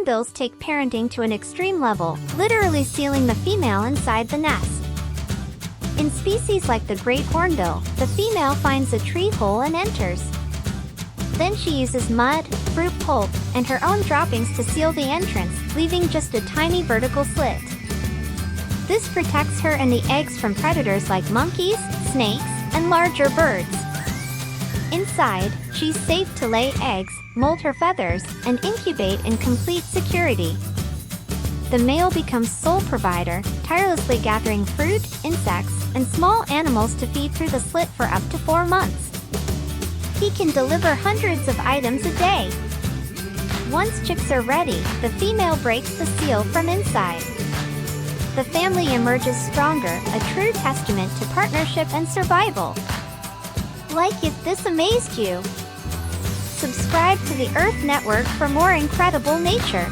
hornbills take parenting to an extreme level, literally sealing the female inside the nest. In species like the great hornbill, the female finds a tree hole and enters. Then she uses mud, fruit pulp, and her own droppings to seal the entrance, leaving just a tiny vertical slit. This protects her and the eggs from predators like monkeys, snakes, and larger birds. Inside, she's safe to lay eggs, molt her feathers, and incubate in complete security. The male becomes sole provider, tirelessly gathering fruit, insects, and small animals to feed through the slit for up to 4 months. He can deliver hundreds of items a day. Once chicks are ready, the female breaks the seal from inside. The family emerges stronger, a true testament to partnership and survival. Like if this amazed you. Subscribe to the Earth Network for more incredible nature.